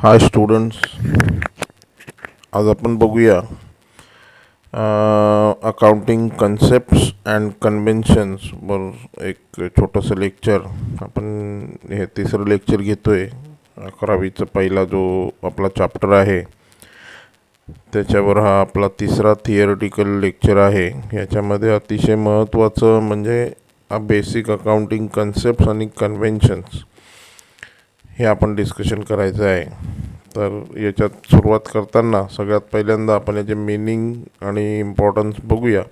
हाय students, आज आपण बघूया अकाउंटिंग कन्सेप्ट्स अँड कन्व्हेन्शन्स वर एक छोटंसं लेक्चर. आपण हे तिसरं लेक्चर घेतो आहे. 11वीचा पहिला जो आपला चॅप्टर आहे त्याच्यावर हा आपला तिसरा थिअरिटिकल लेक्चर आहे. याच्यामध्ये अतिशय महत्त्वाचं म्हणजे बेसिक अकाउंटिंग कन्सेप्ट्स आणि कन्व्हेन्शन्स हे आपण डिस्कशन करायचं आहे. तर याच्यात सुरुवात करताना सगळ्यात पहिल्यांदा आपण याचे मीनिंग आणि इम्पॉर्टन्स बघूया.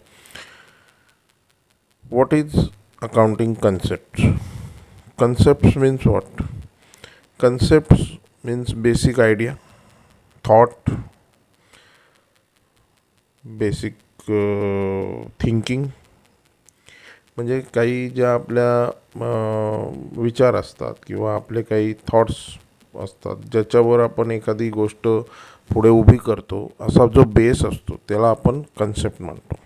What is accounting concepts? Concepts means what? Concepts means basic idea, thought, basic thinking. म्हणजे काही ज्या आपल्या विचार असतात किंवा आपले काही थॉट्स असतात ज्याच्यावर आपण एखादी गोष्ट पुढे उभी करतो, असा जो बेस असतो त्याला आपण कन्सेप्ट म्हणतो.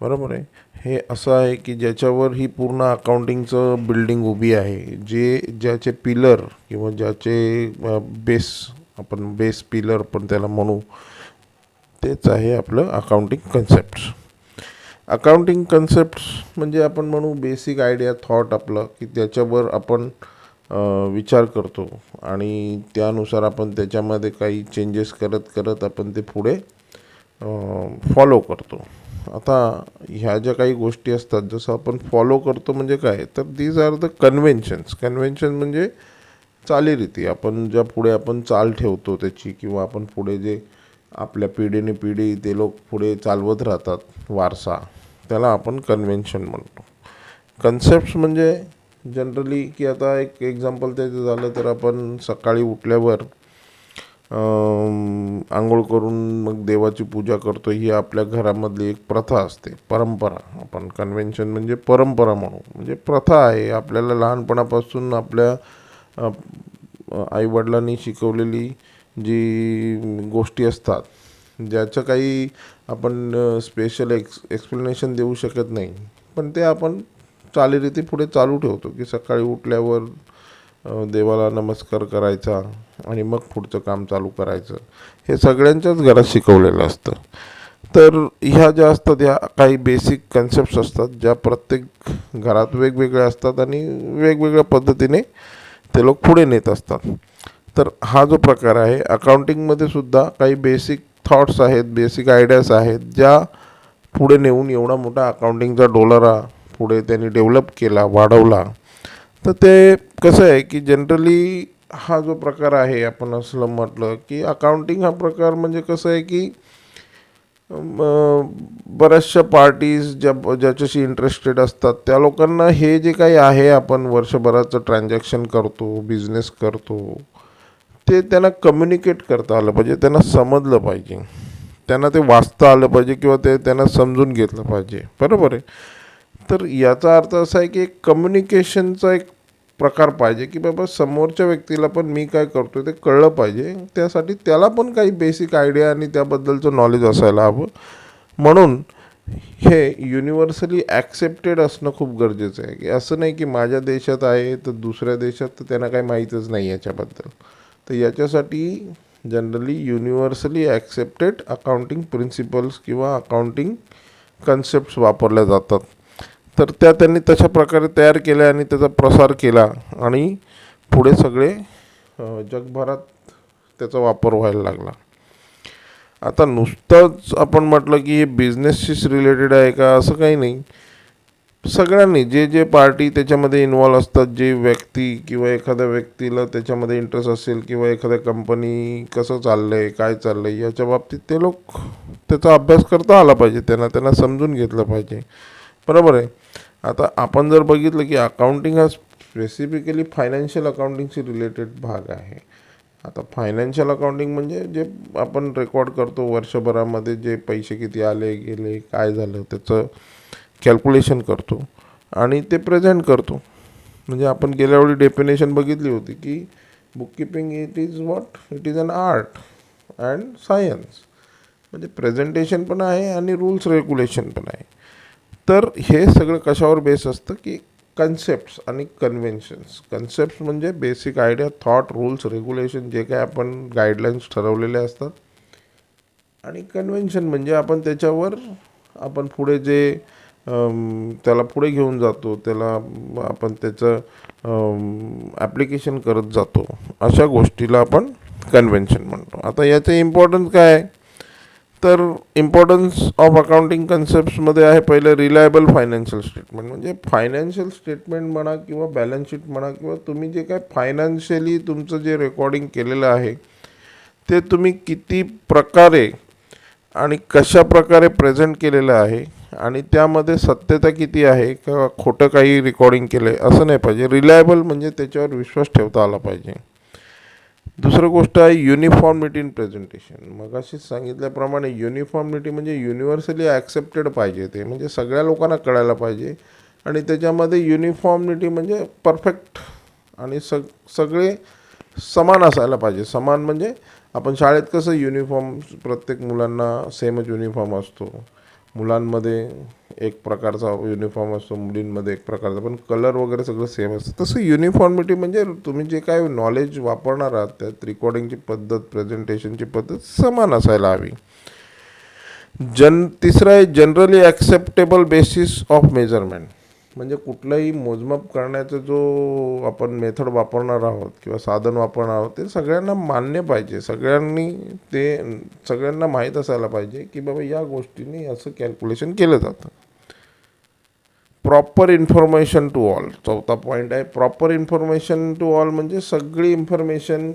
बरोबर आहे. हे असं आहे की ज्याच्यावर ही पूर्ण अकाउंटिंगचं बिल्डिंग उभी आहे. ज्याचे पिलर किंवा ज्याचे बेस, आपण बेस पिलर पण त्याला म्हणू, तेच आहे आपलं अकाउंटिंग कन्सेप्ट्स. अकाउंटिंग कन्सेप्ट्स म्हणजे आपण म्हणू बेसिक आयडिया, थॉट आपलं, की त्याच्यावर आपण विचार करतो आणि त्यानुसार आपण त्याच्यामध्ये काही चेंजेस करत करत आपण ते पुढे फॉलो करतो. आता ह्या ज्या काही गोष्टी असतात जसं आपण फॉलो करतो म्हणजे काय, तर these are the conventions. Convention म्हणजे चालीरीती. आपण ज्या पुढे आपण चाल ठेवतो त्याची, किंवा आपण पुढे जे आपल्या पिढीने पिढी ते लोक पुढे चालवत राहतात वारसा, त्याला आपण कन्व्हेन्शन म्हणतो. कन्सेप्ट्स म्हणजे जनरली की आता एक एक्झाम्पल त्याचं झालं तर आपण सकाळी उठल्यावर आंघोळ करून मग देवाची पूजा करतो. ही आपल्या घरामधली एक प्रथा असते, परंपरा. आपण कन्व्हेन्शन म्हणजे परंपरा म्हणू, म्हणजे प्रथा आहे. आपल्याला लहानपणापासून आपल्या आईवडिलांनी शिकवलेली जी गोष्टी असतात, ज्याचं काही आपण स्पेशल एक्सप्लेनेशन देऊ शकत नाही, पण ते आपण चालीरीती पुढे चालू ठेवतो. की सकाळी उठल्यावर देवाला नमस्कार करायचा आणि मग पुढचं काम चालू करायचं. हे सगळ्यांच्याच घरात शिकवलेलं असतं. तर ह्या ज्या असतात ह्या काही बेसिक कन्सेप्ट्स असतात, ज्या प्रत्येक घरात वेगवेगळ्या असतात आणि वेगवेगळ्या पद्धतीने ते लोक पुढे नेत असतात. तर हा जो प्रकार आहे अकाउंटिंगमध्ये सुद्धा काही बेसिक थॉट्स आहेत, बेसिक आयडियाज आहेत, ज्या पुढे नेऊन एवढा मोठा अकाउंटिंगचा डोलारा पुढे त्यांनी डेव्हलप केला, वाढवला. तर ते कसं आहे की जनरली हा जो प्रकार आहे, आपण असं म्हटलं की अकाउंटिंग हा प्रकार म्हणजे कसं आहे की बऱ्याचशा पार्टीज ज्याच्याशी इंटरेस्टेड असतात त्या लोकांना हे जे काही आहे, आपण वर्षभराचं ट्रान्झॅक्शन करतो, बिझनेस करतो, ते त्यांना कम्युनिकेट करता आलं पाहिजे, त्यांना समजलं पाहिजे, त्यांना ते वाचता आलं पाहिजे किंवा ते त्यांना समजून घेतलं पाहिजे. बरोबर आहे. तर याचा अर्थ असा आहे की एक कम्युनिकेशनचा एक प्रकार पाहिजे, की बाबा समोरच्या व्यक्तीला पण मी काय करतो ते कळलं पाहिजे. त्यासाठी त्याला पण काही बेसिक आयडिया आणि त्याबद्दलचं नॉलेज असायला हवं. म्हणून हे युनिव्हर्सली ॲक्सेप्टेड असणं खूप गरजेचं आहे. की असं नाही की माझ्या देशात आहे तर दुसऱ्या देशात तर त्यांना काही माहीतच नाही याच्याबद्दल. तर याच्यासाठी generally universally accepted accounting principles किंवा अकाउंटिंग कन्सेप्ट्स वापरल्या जातात. तर त्या त्यांनी तशा प्रकारे तयार केल्या आणि त्याचा प्रसार केला आणि पुढे सगळे जगभरात त्याचा वापर व्हायला लागला. आता नुसतंच आपण म्हटलं की हे बिझनेसशीच रिलेटेड आहे का, असं काही नाही. सगळ्यांनी जे पार्टी त्याच्यामध्ये इन्वॉल्व असतात, जे व्यक्ती किंवा एखाद्या व्यक्तीला त्याच्यामध्ये इंटरेस्ट असेल, किंवा एखाद्या कंपनी कसं चाललं आहे, काय चाललं आहे, याच्या बाबतीत ते लोक त्याचा अभ्यास करता आला पाहिजे, त्यांना समजून घेतलं पाहिजे. बरोबर आहे. आता आपण जर बघितलं की अकाउंटिंग हा स्पेसिफिकली फायनान्शियल अकाउंटिंगशी रिलेटेड भाग आहे. आता फायनान्शियल अकाउंटिंग म्हणजे जे आपण रेकॉर्ड करतो वर्षभरामध्ये, जे पैसे किती आले गेले, काय झालं, त्याचं कॅल्क्युलेशन करतो आणि ते प्रेझेंट करतो. म्हणजे आपण गेल्या वेळी डेफिनेशन बघितली होती की bookkeeping it is what, it is an art and science. म्हणजे प्रेझेंटेशन पण आहे आणि रूल्स रेग्युलेशन पण आहे. तर हे सगळं कशावर बेस असतं की कन्सेप्ट्स आणि कन्व्हेन्शन्स. कन्सेप्ट्स म्हणजे basic idea, thought, rules, regulation, जे काय आपण गाईडलाईन्स ठरवलेले असतात. आणि कन्व्हेन्शन म्हणजे आपण त्याच्यावर आपण पुढे जे त्याला पुढे घेऊन जातो, त्याला आपण त्याचं ॲप्लिकेशन करत जातो, अशा गोष्टीला आपण कन्व्हेन्शन म्हणतो. आता याचं इम्पॉर्टन्स काय आहे, तर इम्पॉर्टन्स ऑफ अकाउंटिंग कन्सेप्ट्समध्ये आहे पहिलं रिलायबल फायनान्शियल स्टेटमेंट. म्हणजे फायनान्शियल स्टेटमेंट म्हणा किंवा बॅलन्स शीट म्हणा किंवा तुम्ही जे काय फायनान्शियली तुमचं जे रेकॉर्डिंग केलेलं आहे ते तुम्ही किती प्रकारे आणि कशा प्रकारे प्रेझेंट केलेलं आहे आणि त्यामध्ये सत्यता किती आहे का खोटं काही रेकॉर्डिंग केलं आहे असं नाही पाहिजे. रिलायबल म्हणजे त्याच्यावर विश्वास ठेवता आला पाहिजे. दुसरं गोष्ट आहे युनिफॉर्मिटी इन प्रेझेंटेशन. मग अशीच सांगितल्याप्रमाणे युनिफॉर्मिटी म्हणजे युनिव्हर्सली ॲक्सेप्टेड पाहिजे, ते म्हणजे सगळ्या लोकांना कळायला पाहिजे. आणि त्याच्यामध्ये युनिफॉर्मिटी म्हणजे परफेक्ट आणि सगळे समान असायला पाहिजे. समान म्हणजे आपण शाळेत कसं युनिफॉर्म प्रत्येक मुलांना सेमच युनिफॉर्म असतो, मुलांमध्ये एक प्रकारचा युनिफॉर्म असतो, मुलींमध्ये एक प्रकारचा, पण कलर वगैरे सगळं सेम असतं. तसं युनिफॉर्मिटी म्हणजे तुम्ही जे काय नॉलेज वापरणार आहात त्यात रेकॉर्डिंगची पद्धत, प्रेझेंटेशनची पद्धत समान असायला हवी. तिसरं आहे generally acceptable basis of measurement. म्हणजे कुठलंही मोजमाप करण्याचा जो आपण मेथड वापरणार आहोत किंवा साधन वापरणार आहोत ते सगळ्यांना मान्य पाहिजे, सगळ्यांना माहीत असायला पाहिजे की बाबा या गोष्टीने असं कॅल्क्युलेशन केलं जातं. Proper information to all. चौथा पॉईंट आहे प्रॉपर इन्फॉर्मेशन टू ऑल. म्हणजे सगळी इन्फॉर्मेशन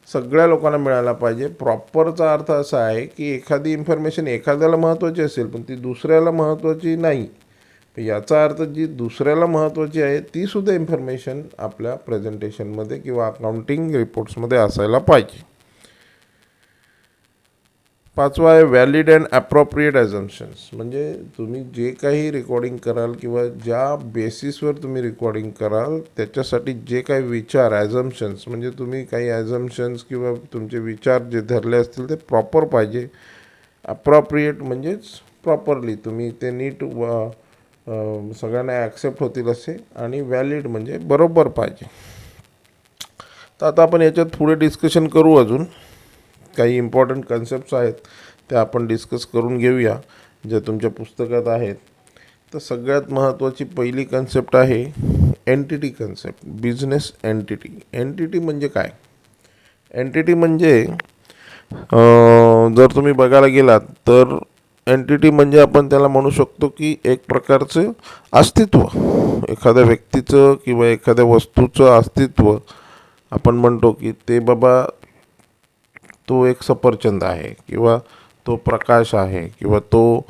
सगळ्या लोकांना मिळायला पाहिजे. प्रॉपरचा अर्थ असा आहे की एखादी इन्फॉर्मेशन एखाद्याला महत्त्वाची असेल पण ती दुसऱ्याला महत्त्वाची नाही. याचा अर्थ जी दुसऱ्याला महत्त्वाची आहे तीसुद्धा इन्फॉर्मेशन आपल्या प्रेझेंटेशनमध्ये किंवा अकाउंटिंग रिपोर्ट्समध्ये असायला पाहिजे. पाचवा आहे व्हॅलिड अँड ॲप्रोप्रिएट ॲझम्पशन्स. म्हणजे तुम्ही जे काही रेकॉर्डिंग कराल किंवा ज्या बेसिसवर तुम्ही रेकॉर्डिंग कराल त्याच्यासाठी जे काही विचार ॲझम्पशन्स म्हणजे तुम्ही काही ॲझम्पशन्स किंवा तुमचे विचार जे धरले असतील ते प्रॉपर पाहिजे. ॲप्रोप्रिएट म्हणजेच प्रॉपरली तुम्ही ते नीट सगळ्यांना ॲक्सेप्ट होतील असे. आणि व्हॅलिड म्हणजे बरोबर पाहिजे. तर आता आपण याच्यात पुढे डिस्कशन करू. अजून काही इम्पॉर्टंट कन्सेप्ट्स आहेत त्या आपण डिस्कस करून घेऊया ज्या तुमच्या पुस्तकात आहेत. तर सगळ्यात महत्त्वाची पहिली कन्सेप्ट आहे entity concept, business entity. Entity म्हणजे काय? एंटिटी म्हणजे जर तुम्ही बघायला गेलात तर एंटिटी म्हणजे आपण त्याला म्हणू शकतो की एक प्रकारचं अस्तित्व, एखाद्या व्यक्तीचं किंवा एखाद्या वस्तूचं अस्तित्व. आपण म्हणतो की ते बाबा तो एक सफरचंद आहे किंवा तो प्रकाश आहे किंवा तो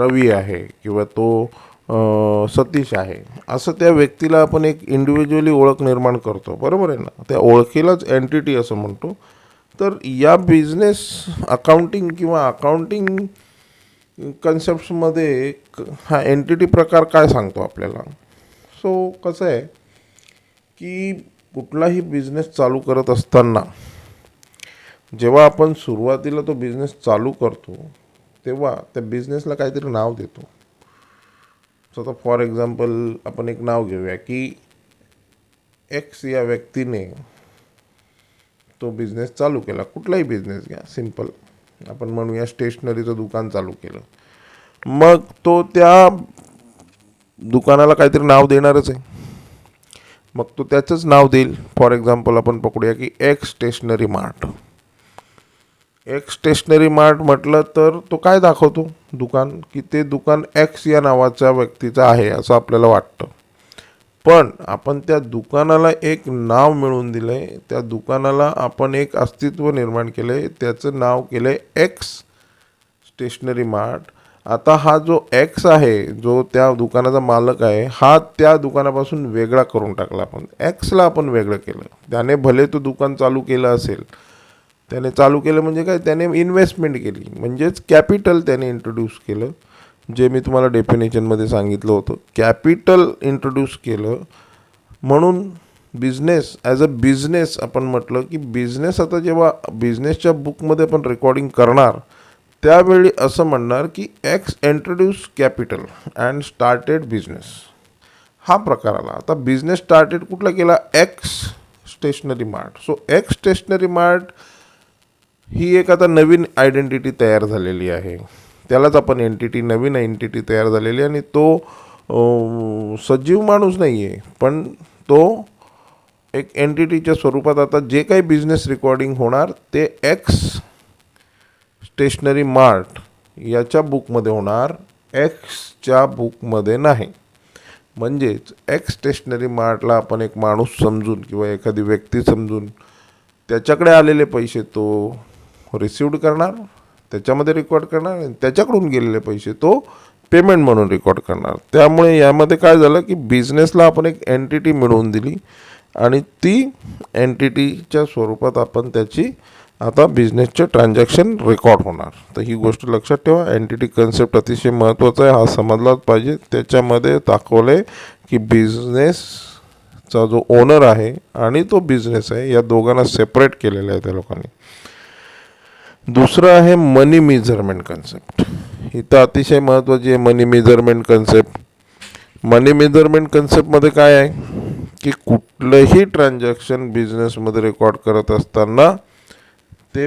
रवी आहे किंवा तो सतीश आहे, असं त्या व्यक्तीला आपण एक इंडिव्हिज्युअली ओळख निर्माण करतो, बरोबर आहे ना. त्या ओळखीलाच एंटिटी असं म्हणतो. तर या बिझनेस अकाउंटिंग किंवा अकाउंटिंग कन्सेप्ट्समध्ये हा एंटिटी प्रकार काय सांगतो आपल्याला. सो कसं आहे की कुठलाही बिझनेस चालू करत असताना जेव्हा आपण सुरुवातीला तो बिझनेस चालू करतो तेव्हा त्या बिझनेसला काहीतरी नाव देतो. सो आता फॉर एक्झाम्पल आपण एक नाव घेऊया की एक्स या व्यक्तीने तो बिझनेस चालू केला. कुठलाही बिझनेस घ्या, सिंपल आपण म्हणूया स्टेशनरीचं दुकान चालू केलं. मग तो त्या दुकानाला काहीतरी नाव देणारच आहे. मग तो त्याचंच नाव देईल. फॉर एक्झाम्पल आपण पकडूया की X stationery mart. X stationery mart म्हटलं तर तो काय दाखवतो दुकान, की ते दुकान एक्स या नावाच्या व्यक्तीचं आहे असं आपल्याला वाटतं. पण आपण त्या दुकानाला एक नाव मिळवून दिलं आहे, त्या दुकानाला आपण एक अस्तित्व निर्माण केलं आहे, त्याचं नाव केलं आहे एक्स स्टेशनरी मार्ट. आता हा जो एक्स आहे, जो त्या दुकानाचा मालक आहे, हा त्या दुकानापासून वेगळा करून टाकला. आपण एक्सला आपण वेगळं केलं. त्याने भले तो दुकान चालू केलं असेल, त्याने चालू केलं म्हणजे काय, त्याने इन्व्हेस्टमेंट केली म्हणजेच कॅपिटल त्याने इंट्रोड्यूस केलं. जे मी तुम्हाला डेफिनेशनमध्ये सांगितलं होतं, कॅपिटल इंट्रोड्यूस केलं. म्हणून बिझनेस ॲज अ बिझनेस आपण म्हटलं की बिझनेस, आता जेव्हा बिझनेसच्या बुकमध्ये आपण रेकॉर्डिंग करणार त्यावेळी असं म्हणणार की X introduce capital and started business. हा प्रकार आला. आता बिझनेस स्टार्टेड कुठला केला? X stationery mart. So X stationery mart ही एक आता नवीन आयडेंटिटी तयार झालेली आहे. त्यालाच आपण एंटिटी, नवीन एंटिटी तयार झालेली आहे आणि तो सजीव माणूस नाही आहे, पण तो एक एंटिटीच्या स्वरूपात आता जे काही बिझनेस रेकॉर्डिंग होणार ते एक्स स्टेशनरी मार्ट याच्या बुकमध्ये होणार, एक्सच्या बुकमध्ये नाही. म्हणजेच एक्स स्टेशनरी मार्टला आपण एक माणूस समजून किंवा एखादी व्यक्ती समजून त्याच्याकडे आलेले पैसे तो रिसिव्ड करणार, त्याच्यामध्ये रेकॉर्ड करणार आणि त्याच्याकडून गेलेले पैसे तो पेमेंट म्हणून रेकॉर्ड करणार. त्यामुळे यामध्ये काय झालं की बिझनेसला आपण एक एंटिटी मिळवून दिली आणि ती एंटिटीच्या स्वरूपात आपण त्याची आता बिझनेसचे ट्रान्झॅक्शन रेकॉर्ड होणार. तर ही गोष्ट लक्षात ठेवा. एंटिटी कन्सेप्ट अतिशय महत्त्वाचा आहे, हा समजलाच पाहिजे. त्याच्यामध्ये दाखवले की बिझनेसचा जो ओनर आहे आणि तो बिझनेस आहे या दोघांना सेपरेट केलेलं आहे त्या लोकांनी. दुसरं आहे मनी मेजरमेंट कन्सेप्ट. ही तर अतिशय महत्त्वाची आहे मनी मेजरमेंट कन्सेप्ट. मनी मेजरमेंट कन्सेप्टमध्ये काय आहे की कुठलंही ट्रान्झॅक्शन बिझनेसमध्ये रेकॉर्ड करत असताना ते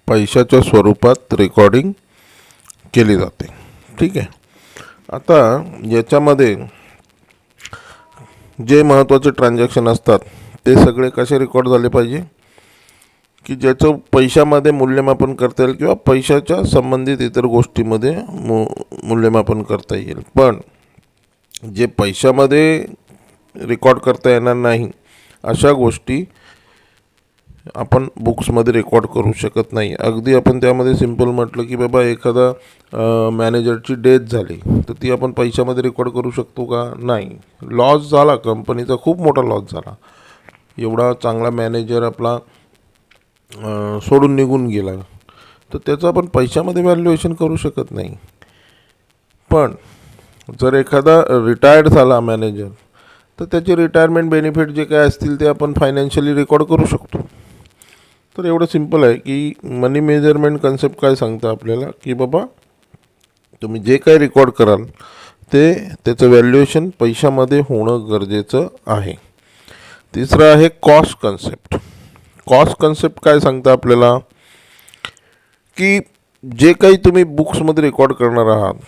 पैशाच्या स्वरूपात रेकॉर्डिंग केली जाते. ठीक आहे. आता याच्यामध्ये जे महत्त्वाचे ट्रान्झॅक्शन असतात ते सगळे कसे रेकॉर्ड झाले पाहिजे की ज्याचं पैशामध्ये मूल्यमापन करता येईल किंवा पैशाच्या संबंधित इतर गोष्टीमध्ये मूल्यमापन करता येईल. पण जे पैशामध्ये रेकॉर्ड करता येणार नाही अशा गोष्टी आपण बुक्समध्ये रेकॉर्ड करू शकत नाही. अगदी आपण त्यामध्ये सिम्पल म्हटलं की बाबा एखादा मॅनेजरची डेथ झाली तर ती आपण पैशामध्ये रेकॉर्ड करू शकतो का? नाही. लॉस झाला, कंपनीचा खूप मोठा लॉस झाला, एवढा चांगला मॅनेजर आपला सोडून निघून गेला तर त्याचं आपण पैशामध्ये व्हॅल्युएशन करू शकत नाही. पण जर एखादा रिटायर्ड झाला मॅनेजर तर त्याचे रिटायरमेंट बेनिफिट जे काय असतील ते आपण फायनान्शियली रेकॉर्ड करू शकतो. तर एवढं सिम्पल आहे की मनी मेजरमेंट कन्सेप्ट काय सांगतं आपल्याला की बाबा तुम्ही जे काही रेकॉर्ड कराल ते त्याचं व्हॅल्युएशन पैशामध्ये होणं गरजेचं आहे. तिसरं आहे कॉस्ट कन्सेप्ट. कॉस्ट कन्सेप्ट काय सांगतं आपल्याला की जे काही तुम्ही बुक्समध्ये रेकॉर्ड करणार आहात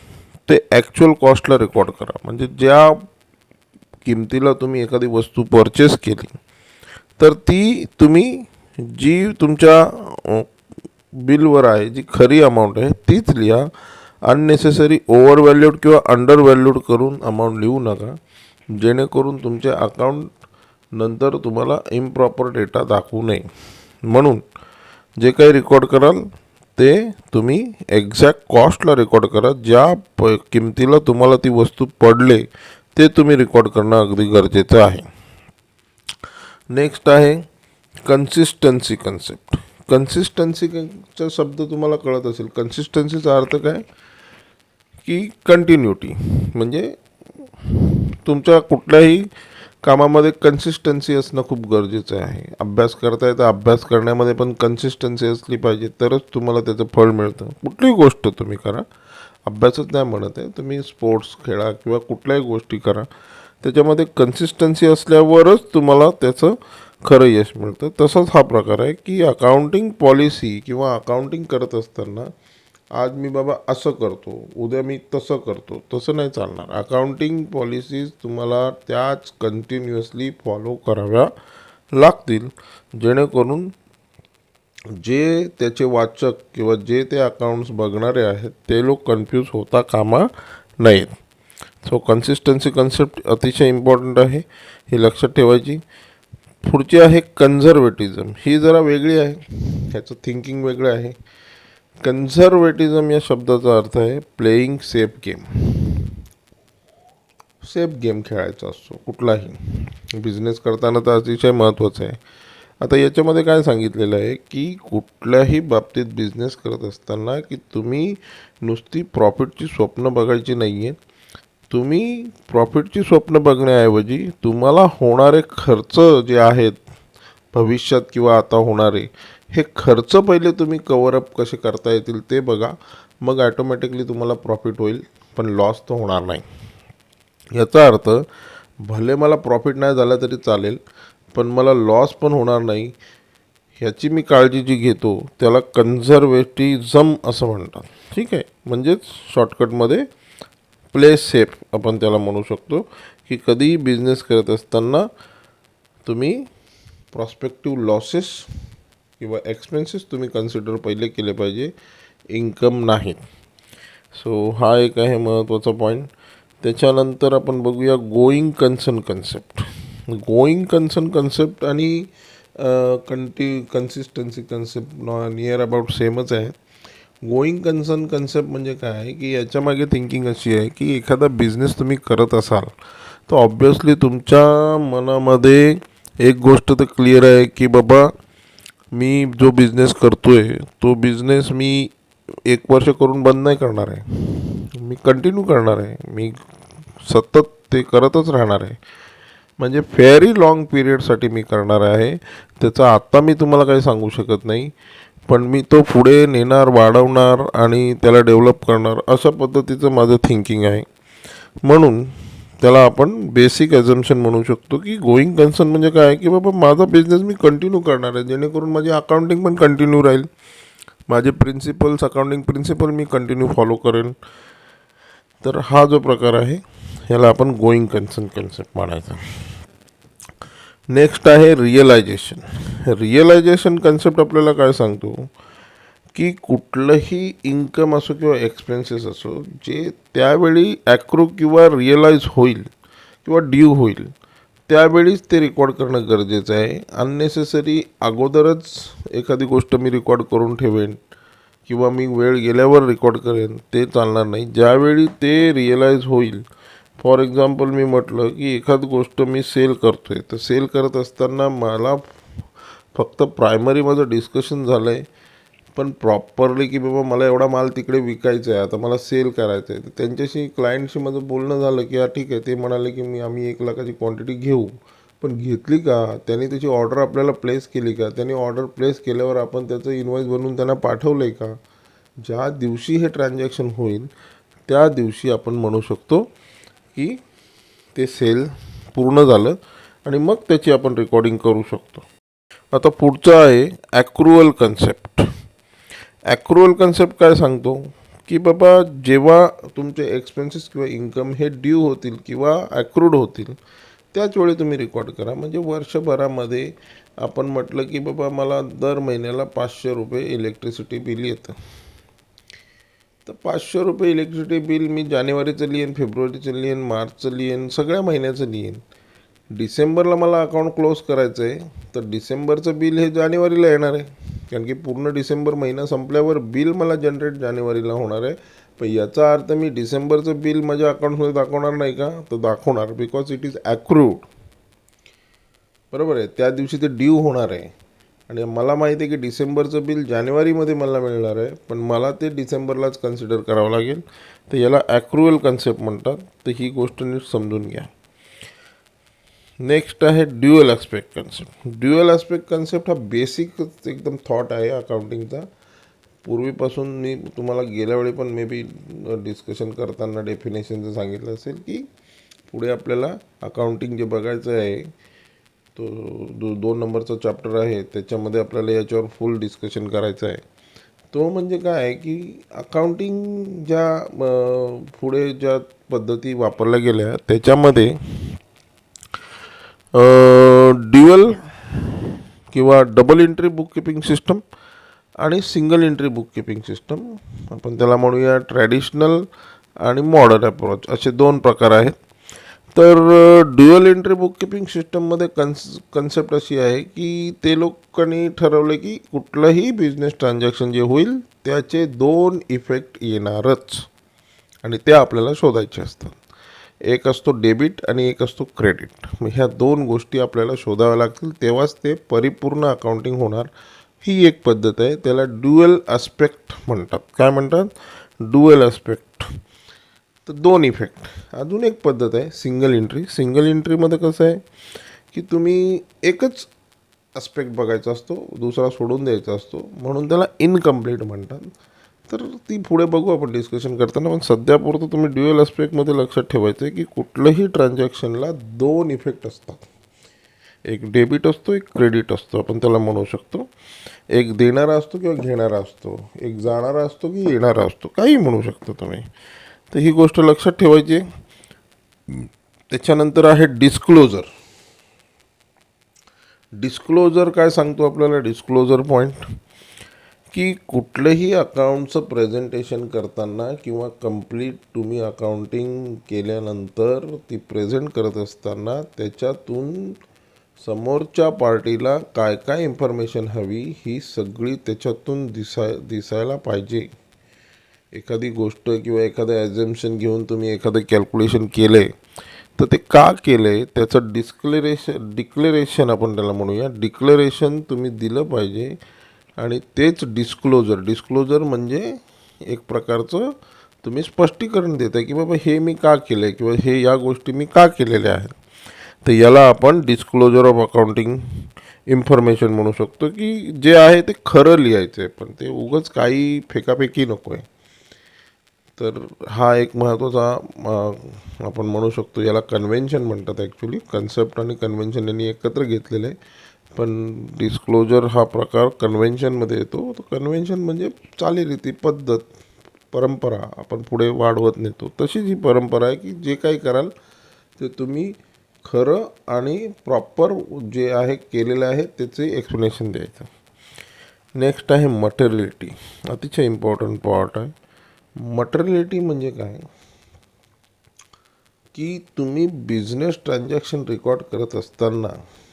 ते ॲक्च्युअल कॉस्टला रेकॉर्ड करा. म्हणजे ज्या किमतीला तुम्ही एखादी वस्तू परचेस केली तर ती तुम्ही जी तुमच्या बिलवर आहे जी खरी अमाऊंट आहे तीच लिहा. अननेसेसरी ओव्हर व्हॅल्यूड किंवा अंडर व्हॅल्यूड करून अमाऊंट लिहू नका, जेणेकरून तुमचे अकाउंट नंतर तुम्हाला इम्प्रॉपर डेटा दाखवू नये. म्हणून जे काही रेकॉर्ड कराल ते तुम्ही एक्झॅक्ट कॉस्टला रेकॉर्ड करा. ज्या किमतीला तुम्हाला ती वस्तू पडले ते तुम्ही रेकॉर्ड करणं अगदी गरजेचं आहे. नेक्स्ट आहे कन्सिस्टन्सी कन्सेप्ट. कन्सिस्टन्सीचा शब्द तुम्हाला कळत असेल. कन्सिस्टन्सीचा अर्थ काय की कंटिन्युटी. म्हणजे तुमच्या कुठल्याही कामामध्ये कन्सिस्टन्सी असणं खूप गरजेचं आहे. अभ्यास करताय तर अभ्यास करण्यामध्ये पण कन्सिस्टन्सी असली पाहिजे तरच तुम्हाला त्याचं फळ मिळतं. कुठलीही गोष्ट तुम्ही करा, अभ्यासच नाही म्हणत आहे, तुम्ही स्पोर्ट्स खेळा किंवा कुठल्याही गोष्टी करा, त्याच्यामध्ये कन्सिस्टन्सी असल्यावरच तुम्हाला त्याचं खरं यश मिळतं. तसंच हा प्रकार आहे की अकाउंटिंग पॉलिसी किंवा अकाउंटिंग करत असताना आज मी बाबा असं करतो, उद्या मी तसं करतो, तसं नाही चालणार. अकाउंटिंग पॉलिसीज तुम्हाला त्याच कंटिन्युअसली फॉलो कराव्या लागतील, जेणेकरून जे त्याचे वाचक किंवा जे ते अकाउंट्स बघणारे आहेत ते लोक कन्फ्यूज होता कामा नाहीत. सो कन्सिस्टन्सी कन्सेप्ट अतिशय इम्पॉर्टंट आहे, ही लक्षात ठेवायची. पुढची आहे कन्झर्वेटिझम. ही जरा वेगळी आहे, ह्याचं थिंकिंग वेगळं आहे. कन्झर्वेटिझम या शब्दाचा अर्थ आहे playing safe game. Safe game खेळायचा असतो कुठलाही. बिझनेस करताना तर अतिशय महत्त्वाचं आहे. आता याच्यामध्ये काय सांगितलेलं आहे की कुठल्याही बाबतीत बिझनेस करत असताना की तुम्ही नुसती प्रॉफिटची स्वप्न बघायची नाही आहेत. तुम्ही प्रॉफिटची स्वप्न बघण्याऐवजी तुम्हाला होणारे खर्च जे आहेत भविष्यात किंवा आता होणारे, हे खर्च पहिले तुम्ही कव्हरअप कसे करता येतील ते बघा मग ॲटोमॅटिकली तुम्हाला प्रॉफिट होईल, पण लॉस तर होणार नाही. याचा अर्थ भले मला प्रॉफिट नाही झाला तरी चालेल, पण मला लॉस पण होणार नाही, ह्याची मी काळजी जी घेतो त्याला कन्झर्वेटिझम असं म्हणतात. ठीक आहे, म्हणजेच शॉर्टकटमध्ये प्ले सेफ आपण त्याला म्हणू शकतो, की कधीही बिझनेस करत असताना तुम्ही प्रॉस्पेक्टिव्ह लॉसेस किंवा एक्सपेन्सेस तुम्ही कन्सिडर पहिले केले पाहिजे, इन्कम नाही. सो हा एक आहे महत्त्वाचा पॉईंट. त्याच्यानंतर आपण बघूया going concern concept. Going concern concept आणि कन्सिस्टन्सी कन्सेप्ट नियर अबाउट सेमच आहे. गोईंग कन्सर्न कन्सेप्ट म्हणजे काय आहे, की याच्यामागे थिंकिंग अशी आहे की एखादा बिझनेस तुम्ही करत असाल तर ऑब्वियसली तुमच्या मनामध्ये एक गोष्ट तर क्लिअर आहे की बाबा मी जो बिझनेस करतो आहे तो बिझनेस मी 1 वर्ष करून बंद नाही करणार आहे, मी कंटिन्यू करणार आहे, मी सतत ते करतच राहणार आहे. म्हणजे व्हेरी लाँग पिरियडसाठी मी करणार आहे. त्याचं आत्ता मी तुम्हाला काही सांगू शकत नाही, पण मी तो पुढे नेणार, वाढवणार आणि त्याला डेव्हलप करणार, अशा पद्धतीचं माझं थिंकिंग आहे. म्हणून त्याला आपण बेसिक ॲझम्पशन म्हणू शकतो की गोईंग कन्सर्न म्हणजे काय, की बाबा माझा बिझनेस मी कंटिन्यू करणार आहे, जेणेकरून माझी अकाउंटिंग पण कंटिन्यू राहील, माझे प्रिन्सिपल्स, अकाउंटिंग प्रिन्सिपल मी कंटिन्यू फॉलो करेन. तर हा जो प्रकार आहे याला आपण गोईंग कन्सर्न कन्सेप्ट म्हणायचा. नेक्स्ट आहे रिअलायझेशन. रिअलायझेशन कन्सेप्ट आपल्याला काय सांगतो, की कुठलंही इन्कम असो किंवा एक्सपेन्सेस असो जे त्यावेळी ॲक्रू किंवा रिअलाइज होईल किंवा ड्यू होईल त्यावेळीच ते रेकॉर्ड करणं गरजेचं आहे. अननेसेसरी अगोदरच एखादी गोष्ट मी रेकॉर्ड करून ठेवेन किंवा मी वेळ गेल्यावर रेकॉर्ड करेन ते चालणार नाही. ज्यावेळी ते रिअलाइज होईल, फॉर एक्झाम्पल मी म्हटलं की एखादी गोष्ट मी सेल करतो आहे, तर सेल करत असताना मला फक्त प्रायमरी माझं डिस्कशन झालं आहे, पण प्रॉपरली की बाबा मला एवढा माल तिकडे विकायचा आहे, आता मला सेल करायचं आहे, तर त्यांच्याशी क्लायंटशी माझं बोलणं झालं की हा ठीक आहे, ते म्हणाले की आम्ही 1 लाखाची क्वांटिटी घेऊ, पण घेतली का, त्यांनी त्याची ऑर्डर आपल्याला प्लेस केली का, त्यांनी ऑर्डर प्लेस केल्यावर आपण त्याचं इन्व्हॉइस बनवून त्यांना पाठवलं आहे का. ज्या दिवशी हे ट्रान्झॅक्शन होईल त्या दिवशी आपण म्हणू शकतो की ते सेल पूर्ण झालं आणि मग त्याची आपण रेकॉर्डिंग करू शकतो. आता पुढचं आहे ॲक्रुअल कन्सेप्ट. ॲक्रुअल कन्सेप्ट काय सांगतो, की बाबा जेव्हा तुमचे एक्सपेन्सेस किंवा इन्कम हे ड्यू होतील किंवा ॲक्रूड होतील त्याच वेळी तुम्ही रेकॉर्ड करा. म्हणजे वर्षभरामध्ये आपण म्हटलं की बाबा मला दर महिन्याला 500 रुपये इलेक्ट्रिसिटी बिल येतं, तर 500 रुपये इलेक्ट्रिसिटी बिल मी जानेवारीचं लिहीन, फेब्रुवारीचं लिहीन, मार्चचं लिहीन, सगळ्या महिन्याचं लिहीन. डिसेंबरला मला अकाउंट क्लोज करायचं आहे, तर डिसेंबरचं बिल हे जानेवारीला येणार आहे, कारण की पूर्ण डिसेंबर महिना संपल्यावर बिल मला जनरेट जानेवारीला होणार आहे. पण याचा अर्थ मी डिसेंबरचं बिल माझ्या अकाउंटमध्ये दाखवणार नाही का, तर दाखवणार, बिकॉज इट इज ॲक्रूड. बरोबर आहे, त्या दिवशी ते ड्यू होणार आहे आणि मला माहिती आहे की डिसेंबरचं बिल जानेवारीमध्ये मला मिळणार आहे, पण मला ते डिसेंबरलाच कन्सिडर करावं लागेल. तर याला ॲक्रुअल कन्सेप्ट म्हणतात. तर ही गोष्ट नीट समजून घ्या. नेक्स्ट आहे dual aspect concept. Dual aspect concept हा बेसिकच एकदम थॉट आहे अकाउंटिंगचा. पूर्वीपासून मी तुम्हाला गेल्या वेळी पण मे बी डिस्कशन करताना डेफिनेशनचं सांगितलं असेल की पुढे आपल्याला अकाउंटिंग जे बघायचं आहे तो 2 नंबरचा चॅप्टर आहे, त्याच्यामध्ये आपल्याला याच्यावर फुल डिस्कशन करायचं आहे. तो म्हणजे काय आहे की अकाउंटिंग ज्या पुढे ज्या पद्धती वापरल्या गेल्या त्याच्यामध्ये ड्युअल किंवा double entry book keeping system आणि single entry book keeping system, आपण त्याला म्हणूया ट्रॅडिशनल आणि मॉडर्न अप्रोच, असे 2 प्रकार आहेत. तर ड्युअल एंट्री बुक कीपिंग सिस्टममध्ये कन्सेप्ट अशी आहे की ते लोकांनी ठरवलं की कुठलंही बिझनेस ट्रान्झॅक्शन जे होईल त्याचे 2 इफेक्ट येणारच आणि ते आपल्याला शोधायचे असतात. एक असतो डेबिट आणि एक असतो क्रेडिट. मग ह्या 2 गोष्टी आपल्याला शोधाव्या लागतील, तेव्हाच ते परिपूर्ण अकाउंटिंग होणार. ही एक पद्धत आहे, त्याला ड्युअल ॲस्पेक्ट म्हणतात. काय म्हणतात? Dual aspect. तर 2 इफेक्ट. अजून एक पद्धत आहे सिंगल एंट्री. सिंगल एंट्रीमध्ये कसं आहे की तुम्ही एकच ॲस्पेक्ट बघायचा असतो, दुसरा सोडून द्यायचा असतो, म्हणून त्याला इनकम्प्लीट म्हणतात. तर ती पुढे बघू आपण डिस्कशन करताना. पण सध्यापुरतं तुम्ही ड्युअल ॲस्पेक्टमध्ये लक्षात ठेवायचं आहे की कुठलंही ट्रान्झॅक्शनला दोन इफेक्ट असतात. एक डेबिट असतो, एक क्रेडिट असतो, आपण त्याला म्हणू शकतो. एक देणारा असतो किंवा घेणारा असतो, एक जाणारा असतो की येणारा असतो, काही म्हणू शकतो तुम्ही. तर ही गोष्ट लक्षात ठेवायची. त्याच्यानंतर आहे डिस्क्लोजर. डिस्क्लोजर काय सांगतो आपल्याला? डिस्क्लोजर पॉईंट की कुठलंही अकाउंटचं प्रेझेंटेशन करताना किंवा कंप्लीट तुम्ही अकाउंटिंग केल्यानंतर ती प्रेझेंट करत असताना त्याच्यातून समोरच्या पार्टीला काय काय इन्फॉर्मेशन हवी ही सगळी त्याच्यातून दिसायला पाहिजे. एखादी गोष्ट किंवा एखादं ॲझम्पशन घेऊन तुम्ही एखादं कॅल्क्युलेशन केलं आहे, तर ते का केलं आहे त्याचं डिक्लेरेशन आपण त्याला म्हणूया, डिक्लेरेशन तुम्ही दिलं पाहिजे. आणि तेच डिस्क्लोजर म्हणजे एक प्रकारचं तुम्ही स्पष्टीकरण देत आहे की बाबा हे मी का केलं आहे किंवा हे या गोष्टी मी का केलेल्या आहेत. तर याला आपण डिस्क्लोजर ऑफ अकाउंटिंग इन्फॉर्मेशन म्हणू शकतो की जे आहे ते खरं लिहायचं आहे, पण ते उगाच काही फेकाफेकी नको आहे. तर हा एक महत्त्वाचा आपण म्हणू शकतो, याला कन्व्हेन्शन म्हणतात. ॲक्च्युली कन्सेप्ट आणि कन्व्हेन्शन यांनी एकत्र घेतलेलं आहे. पण डिस्क्लोजर हा प्रकार कन्व्हेन्शनमध्ये येतो. तर कन्व्हेन्शन म्हणजे चालीरीती, पद्धत, परंपरा आपण पुढे वाढवत नेतो. तशीच ही परंपरा आहे की जे काही कराल ते तुम्ही खरं आणि प्रॉपर जे आहे केलेलं आहे त्याचे एक्सप्लेनेशन द्यायचं. नेक्स्ट आहे मटेरियलिटी. अतिशय इम्पॉर्टंट पार्ट आहे. मटेरियलिटी म्हणजे काय की तुम्ही बिझनेस ट्रान्झॅक्शन रेकॉर्ड करत असताना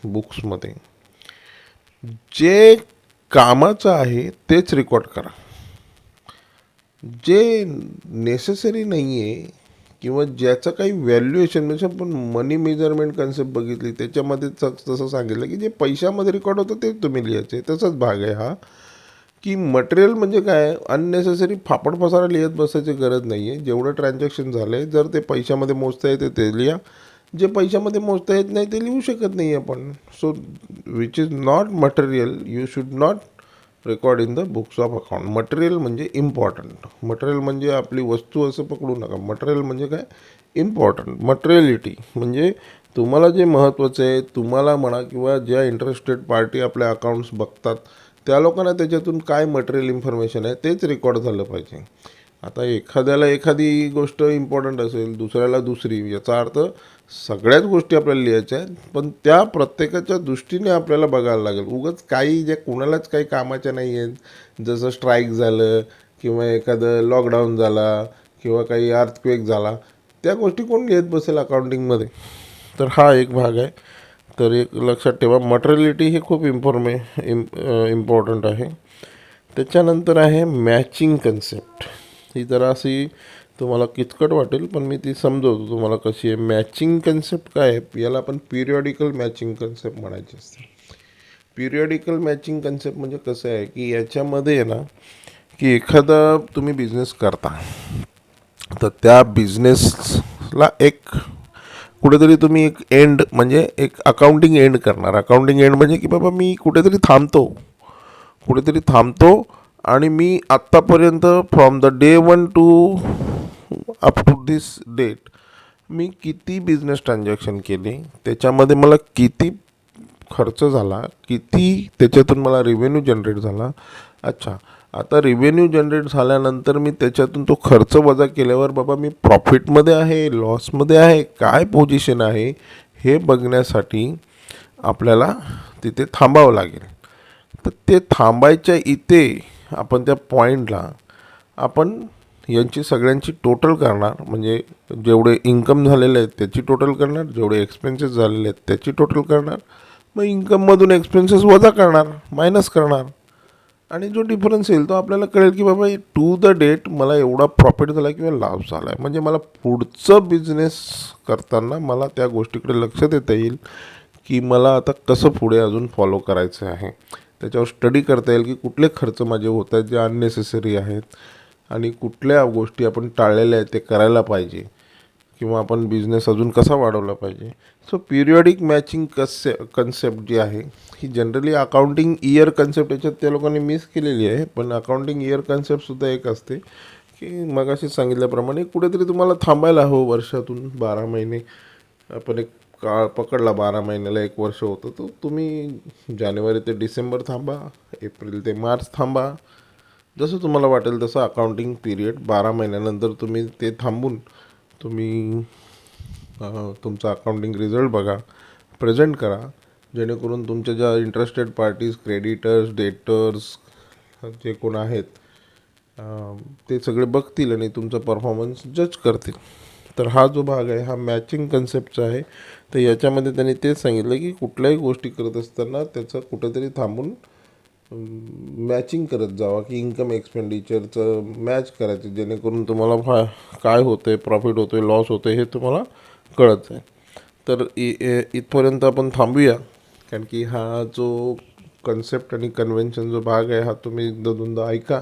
बुक्समध्ये जे कामाचं आहे तेच रेकॉर्ड करा. जे नेसेसरी नाही आहे किंवा ज्याचं काही व्हॅल्युएशन, म्हणजे आपण मनी मेजरमेंट कन्सेप्ट बघितली त्याच्यामध्ये तसं सांगितलं की जे पैशामध्ये रेकॉर्ड होतं ते तुम्ही लिहायचे. तसंच भाग आहे हा की मटेरियल म्हणजे काय, अननेसेसरी फापड पसारा लिहित बसायची गरज नाही आहे. जेवढं ट्रान्झॅक्शन झालं आहे, जर ते पैशामध्ये मोजता येते ते लिहा, जे पैशामध्ये मोजता येत नाही ते लिहू शकत नाही आपण. So which is not material you should not record in the books of account. Material म्हणजे इम्पॉर्टंट. मटेरियल म्हणजे आपली वस्तू असं पकडू नका. मटेरियल म्हणजे काय, इम्पॉर्टंट. मटेरियलिटी म्हणजे तुम्हाला जे महत्त्वाचं आहे, तुम्हाला म्हणा किंवा ज्या इंटरेस्टेड पार्टी आपल्या अकाउंट्स बघतात त्या लोकांना त्याच्यातून काय मटेरियल इन्फॉर्मेशन आहे तेच रेकॉर्ड झालं पाहिजे. आता एखाद्याला एखादी गोष्ट इम्पॉर्टंट असेल, दुसऱ्याला दुसरी, याचा अर्थ सगळ्याच गोष्टी आपल्याला लिहायच्या आहेत, पण त्या प्रत्येकाच्या दृष्टीने आपल्याला बघायला लागेल. उगाच काही जे कोणालाच काही कामाच्या नाही आहेत, जसं स्ट्राईक झालं किंवा एखादं लॉकडाऊन झाला किंवा काही अर्थक्वेक झाला, त्या गोष्टी कोण लिहित बसेल अकाउंटिंगमध्ये. तर हा एक भाग आहे. तर एक लक्षात ठेवा, मटेरियलिटी हे खूप इम्पॉर्टंट आहे. त्याच्यानंतर आहे मॅचिंग कन्सेप्ट. ही जराशी तुम्हाला किचकट वाटेल, पण मी ती समजवतो तुम्हाला कशी आहे. मॅचिंग कन्सेप्ट काय आहे, याला आपण पिरियॉडिकल मॅचिंग कन्सेप्ट म्हणायचे असते. पिरियॉडिकल मॅचिंग कन्सेप्ट म्हणजे कसं आहे की याच्यामध्ये आहे ना की एखादा तुम्ही बिझनेस करता, तर त्या बिझनेसला एक कुठेतरी तुम्ही एक एंड म्हणजे एक अकाउंटिंग एंड करणार. अकाउंटिंग एंड म्हणजे की बाबा मी कुठेतरी थांबतो आणि मी आत्तापर्यंत from the day 1 to up to this date मी किती बिझनेस ट्रान्झॅक्शन केले, त्याच्यामध्ये मला किती खर्च झाला, किती त्याच्यातून मला रेव्हेन्यू जनरेट झाला. अच्छा, आता रेव्हेन्यू जनरेट झाल्यानंतर मी त्याच्यातून तो खर्च वजा केल्यावर बाबा मी प्रॉफिटमध्ये आहे, लॉसमध्ये आहे, काय पोझिशन आहे हे बघण्यासाठी आपल्याला तिथे थांबावं लागेल. तर ते थांबायच्या इथे आपण त्या पॉईंटला आपण यांची सगळ्यांची टोटल करणार. म्हणजे जेवढे इन्कम झालेले आहेत त्याची टोटल करणार, जेवढे एक्सपेन्सेस झालेले आहेत त्याची टोटल करणार, मग इन्कममधून एक्सपेन्सेस वजा करणार, मायनस करणार, आणि जो डिफरन्स येईल तो आपल्याला कळेल की बाबा टू द डेट मला एवढा प्रॉफिट झाला किंवा लॉस झाला आहे. म्हणजे मला पुढचं बिझनेस करताना मला त्या गोष्टीकडे लक्ष देता येईल की मला आता कसं पुढे अजून फॉलो करायचं आहे. त्याच्यावर स्टडी करता येईल की कुठले खर्च माझे होत आहेत जे अननेसेसरी आहेत आणि कुठल्या गोष्टी आपण टाळलेल्या आहेत ते करायला पाहिजे. किंवा आपण बिझनेस अजून कसा वाढवला पाहिजे. सो पिरियॉडिक मॅचिंग कन्सेप्ट जी आहे ही जनरली अकाउंटिंग इयर कन्सेप्ट याच्यात त्या लोकांनी मिस केलेली आहे. पण अकाउंटिंग इयर कन्सेप्टसुद्धा एक असते की मगाशी सांगितल्याप्रमाणे कुठेतरी तुम्हाला थांबायला हवं. वर्षातून 12 महिने आपण एक काळ पकडला, 12 महिन्याला 1 वर्ष होतं, तर तुम्ही जानेवारी ते डिसेंबर थांबा, एप्रिल ते मार्च थांबा, जसं तुम्हाला वाटेल तसं अकाउंटिंग पिरियड 12 महिन्यानंतर तुम्ही ते थांबून तुम्ही तुमचा अकाउंटिंग रिझल्ट बघा, प्रेझेंट करा, जेणेकरून तुमच्या ज्या इंटरेस्टेड पार्टीज, क्रेडिटर्स, डेटर्स जे कोण आहेत ते सगळे बघतील आणि तुमचा परफॉर्मन्स जज करतील. तर हा जो भाग आहे हा मॅचिंग कन्सेप्टचा आहे. तर याच्यामध्ये त्यांनी तेच सांगितलं की कुठल्याही गोष्टी करत असताना त्याचं कुठंतरी थांबून मॅचिंग करत जावा, की इन्कम एक्सपेंडिचरचं मॅच करायचं, जेणेकरून तुम्हाला काय होतं आहे, प्रॉफिट होतो आहे, लॉस होतो आहे, हे तुम्हाला कळत आहे. तर इथपर्यंत आपण थांबूया, कारण की हा जो कन्सेप्ट आणि कन्व्हेन्शन जो भाग आहे हा तुम्ही दोनदा ऐका,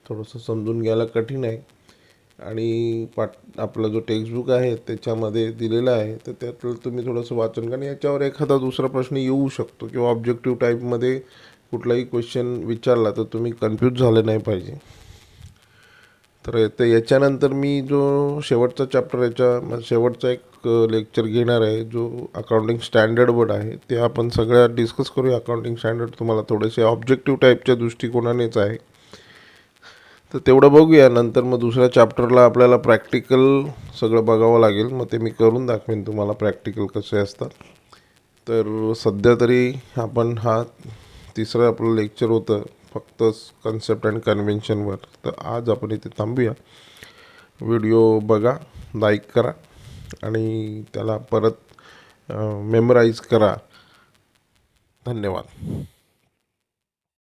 थोडंसं समजून घ्यायला कठीण आहे. आणि आपला जो टेक्स्टबुक आहे त्याच्यामध्ये दिलेला आहे, तर त्यातलं तुम्ही थोडंसं वाचन करा. याच्यावर एखादा दुसरा प्रश्न येऊ शकतो किंवा ऑब्जेक्टिव्ह टाईपमध्ये कुठलाही क्वेश्चन विचारला तर तुम्ही कन्फ्यूज झाले नाही पाहिजे. तर याच्यानंतर मी जो शेवटचा चॅप्टर शेवटचा एक लेक्चर घेणार आहे, जो अकाउंटिंग स्टँडर्ड वर्ड आहे, ते आपण सगळ्या डिस्कस करूया. अकाउंटिंग स्टँडर्ड तुम्हाला थोडेसे ऑब्जेक्टिव्ह टाईपच्या दृष्टिकोनानेच आहे, तर तेवढं बघूया. नंतर मग दुसऱ्या चॅप्टरला आपल्याला प्रॅक्टिकल सगळं बघावं लागेल, मग ते मी करून दाखवेन तुम्हाला प्रॅक्टिकल कसे असतात. तर सध्या तरी आपण हा तिसरं आपलं लेक्चर होतं फक्त कन्सेप्ट अँड कन्व्हेन्शनवर. तर आज आपण इथे थांबूया. व्हिडिओ बघा, लाईक करा आणि त्याला परत मेमराईज करा. धन्यवाद.